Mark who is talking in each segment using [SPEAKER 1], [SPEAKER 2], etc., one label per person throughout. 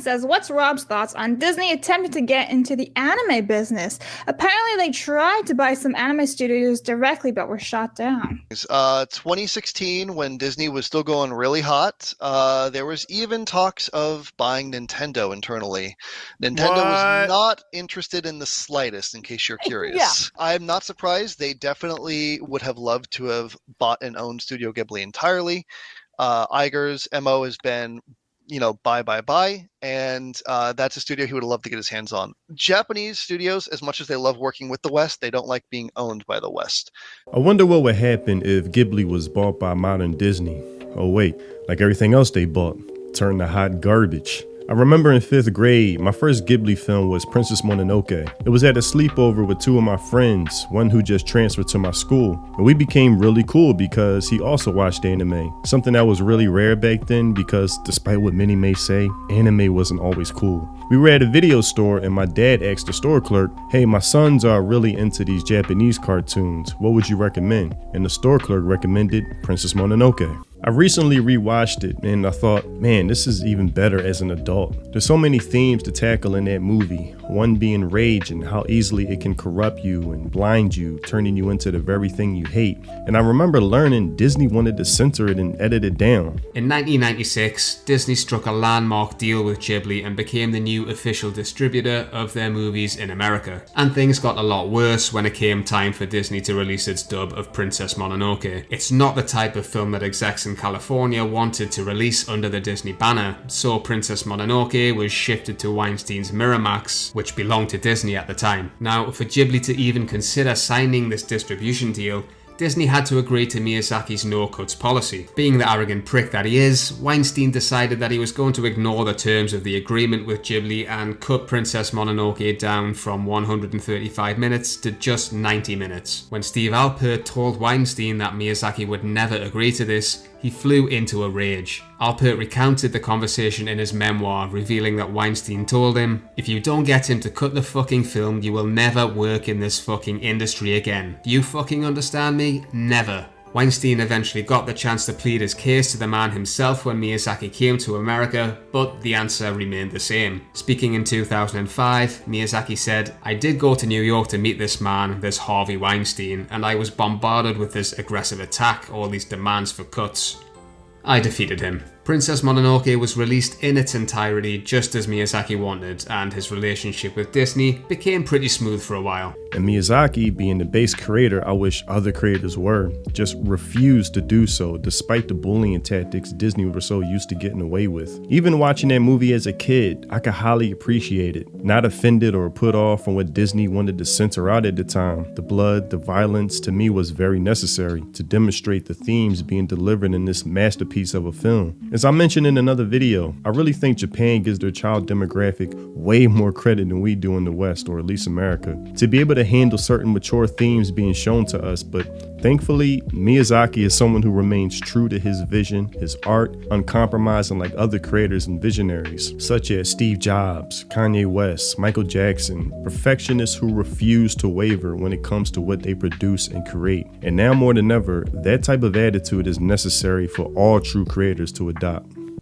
[SPEAKER 1] Says, what's Rob's thoughts on Disney attempting to get into the anime business? Apparently, they tried to buy some anime studios directly, but were shot down.
[SPEAKER 2] 2016, when Disney was still going really hot, there was even talks of buying Nintendo internally. Nintendo was
[SPEAKER 3] What?
[SPEAKER 2] not interested in the slightest, in case you're curious. I'm not surprised. They definitely would have loved to have bought and owned Studio Ghibli entirely. Iger's MO has been, buy, and that's a studio he would love to get his hands on. Japanese studios, as much as they love working with the West, they don't like being owned by the West.
[SPEAKER 3] I wonder what would happen if Ghibli was bought by modern Disney. Oh wait, like everything else they bought, turned to hot garbage. I remember in 5th grade, my first Ghibli film was Princess Mononoke. It was at a sleepover with 2 of my friends, one who just transferred to my school. And we became really cool because he also watched anime, something that was really rare back then because despite what many may say, anime wasn't always cool. We were at a video store and my dad asked the store clerk, hey, my sons are really into these Japanese cartoons. What would you recommend? And the store clerk recommended Princess Mononoke. I recently rewatched it and I thought, man, this is even better as an adult. There's so many themes to tackle in that movie, one being rage and how easily it can corrupt you and blind you, turning you into the very thing you hate. And I remember learning Disney wanted to censor it and edit it down.
[SPEAKER 4] In 1996, Disney struck a landmark deal with Ghibli and became the new official distributor of their movies in America. And things got a lot worse when it came time for Disney to release its dub of Princess Mononoke. It's not the type of film that execs in California wanted to release under the Disney banner, so Princess Mononoke was shifted to Weinstein's Miramax, which belonged to Disney at the time. Now, for Ghibli to even consider signing this distribution deal, Disney had to agree to Miyazaki's no-cuts policy. Being the arrogant prick that he is, Weinstein decided that he was going to ignore the terms of the agreement with Ghibli and cut Princess Mononoke down from 135 minutes to just 90 minutes. When Steve Alpert told Weinstein that Miyazaki would never agree to this, he flew into a rage. Alpert recounted the conversation in his memoir, revealing that Weinstein told him, if you don't get him to cut the fucking film, you will never work in this fucking industry again. Do you fucking understand me? Never. Weinstein eventually got the chance to plead his case to the man himself when Miyazaki came to America, but the answer remained the same. Speaking in 2005, Miyazaki said, I did go to New York to meet this man, this Harvey Weinstein, and I was bombarded with this aggressive attack, all these demands for cuts. I defeated him. Princess Mononoke was released in its entirety just as Miyazaki wanted, and his relationship with Disney became pretty smooth for a while.
[SPEAKER 3] And Miyazaki, being the base creator I wish other creators were, just refused to do so despite the bullying tactics Disney were so used to getting away with. Even watching that movie as a kid, I could highly appreciate it. Not offended or put off from what Disney wanted to censor out at the time. The blood, the violence, to me was very necessary to demonstrate the themes being delivered in this masterpiece of a film. As I mentioned in another video, I really think Japan gives their child demographic way more credit than we do in the West, or at least America, to be able to handle certain mature themes being shown to us. But thankfully, Miyazaki is someone who remains true to his vision, his art, uncompromising like other creators and visionaries, such as Steve Jobs, Kanye West, Michael Jackson, perfectionists who refuse to waver when it comes to what they produce and create. And now more than ever, that type of attitude is necessary for all true creators to adopt.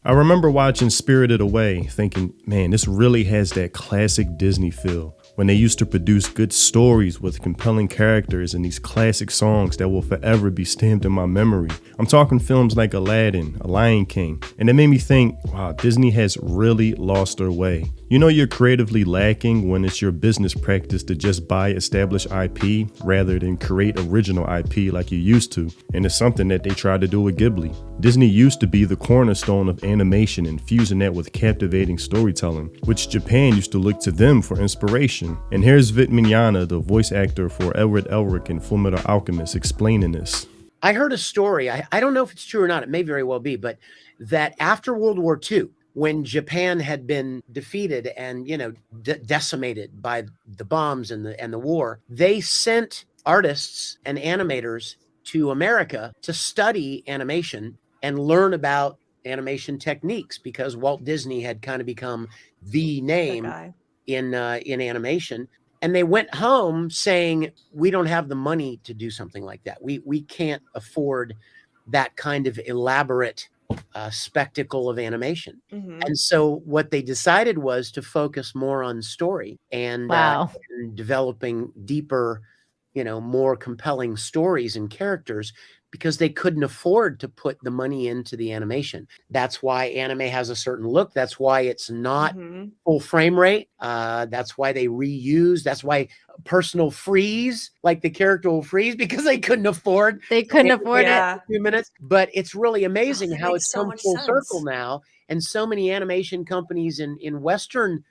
[SPEAKER 3] I remember watching Spirited Away thinking, man, this really has that classic Disney feel, when they used to produce good stories with compelling characters and these classic songs that will forever be stamped in my memory. I'm talking films like Aladdin, A Lion King, and it made me think, wow, Disney has really lost their way. You know you're creatively lacking when it's your business practice to just buy established IP rather than create original IP like you used to, and it's something that they tried to do with Ghibli. Disney used to be the cornerstone of animation and fusing that with captivating storytelling, which Japan used to look to them for inspiration. And here's Vit Mignogna, the voice actor for Edward Elric in Fullmetal Alchemist, explaining this.
[SPEAKER 5] I heard a story, I don't know if it's true or not, it may very well be, but that after World War II, when Japan had been defeated and, decimated by the bombs and the war, they sent artists and animators to America to study animation and learn about animation techniques, because Walt Disney had kind of become the name in animation. And they went home saying, we don't have the money to do something like that. We can't afford that kind of elaborate spectacle of animation. And so what they decided was to focus more on story and developing deeper, more compelling stories and characters, because they couldn't afford to put the money into the animation. That's why anime has a certain look. That's why it's not full frame rate. That's why they reuse. That's why personal freeze, like the character will freeze, because they couldn't afford.
[SPEAKER 6] They couldn't afford it.
[SPEAKER 5] A few minutes. But it's really amazing how it's
[SPEAKER 7] so
[SPEAKER 5] come
[SPEAKER 7] much
[SPEAKER 5] full
[SPEAKER 7] sense.
[SPEAKER 5] circle now. And so many animation companies in Western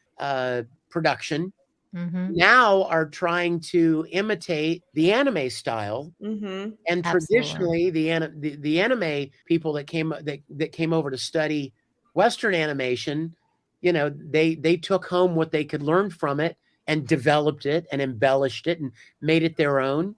[SPEAKER 5] production now are trying to imitate the anime style. And traditionally, the anime people that came over to study Western animation, they took home what they could learn from it and developed it and embellished it and made it their own.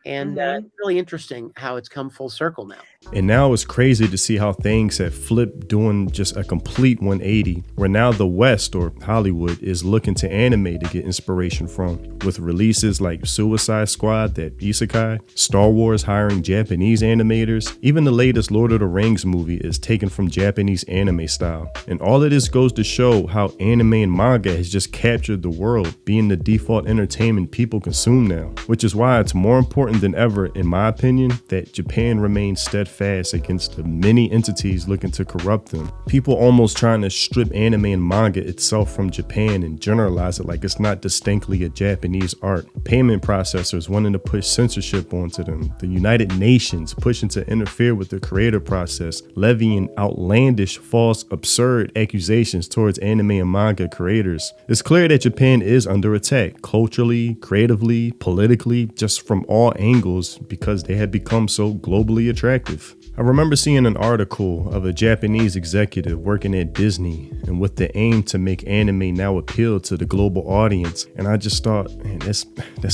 [SPEAKER 5] And it's really interesting how it's come full circle now.
[SPEAKER 3] And now it's crazy to see how things have flipped, doing just a complete 180, where now the West, or Hollywood, is looking to anime to get inspiration from, with releases like Suicide Squad, that isekai, Star Wars hiring Japanese animators, even the latest Lord of the Rings movie is taken from Japanese anime style. And all of this goes to show how anime and manga has just captured the world, being the default entertainment people consume now, which is why it's more important than ever, in my opinion, that Japan remains steadfast against the many entities looking to corrupt them. People almost trying to strip anime and manga itself from Japan and generalize it like it's not distinctly a Japanese art. Payment processors wanting to push censorship onto them. The United Nations pushing to interfere with the creative process, levying outlandish, false, absurd accusations towards anime and manga creators. It's clear that Japan is under attack, culturally, creatively, politically, just from all angles, because they had become so globally attractive. I remember seeing an article of a Japanese executive working at Disney, and with the aim to make anime now appeal to the global audience. And I just thought, man, that's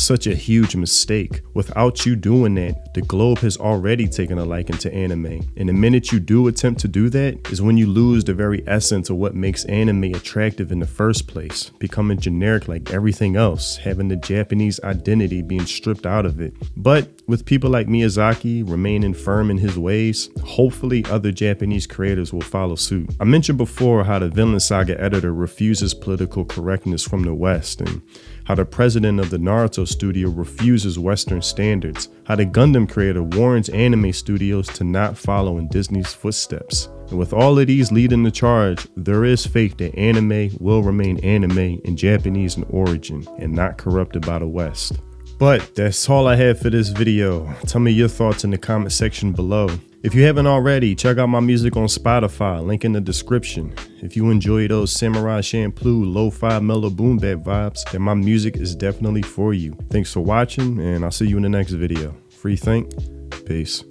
[SPEAKER 3] such a huge mistake. Without you doing that, the globe has already taken a liking to anime. And the minute you do attempt to do that is when you lose the very essence of what makes anime attractive in the first place, becoming generic like everything else, having the Japanese identity being stripped out of it. But with people like Miyazaki remaining firm in his ways, hopefully other Japanese creators will follow suit. I mentioned before how the Vinland Saga editor refuses political correctness from the West, and how the president of the Naruto studio refuses Western standards, how the Gundam creator warns anime studios to not follow in Disney's footsteps. And with all of these leading the charge, there is faith that anime will remain anime and Japanese in origin and not corrupted by the West. But that's all I have for this video. Tell me your thoughts in the comment section below. If you haven't already, check out my music on Spotify, link in the description. If you enjoy those Samurai Champloo lo-fi mellow boom bap vibes, then my music is definitely for you. Thanks for watching, and I'll see you in the next video. Free think, peace.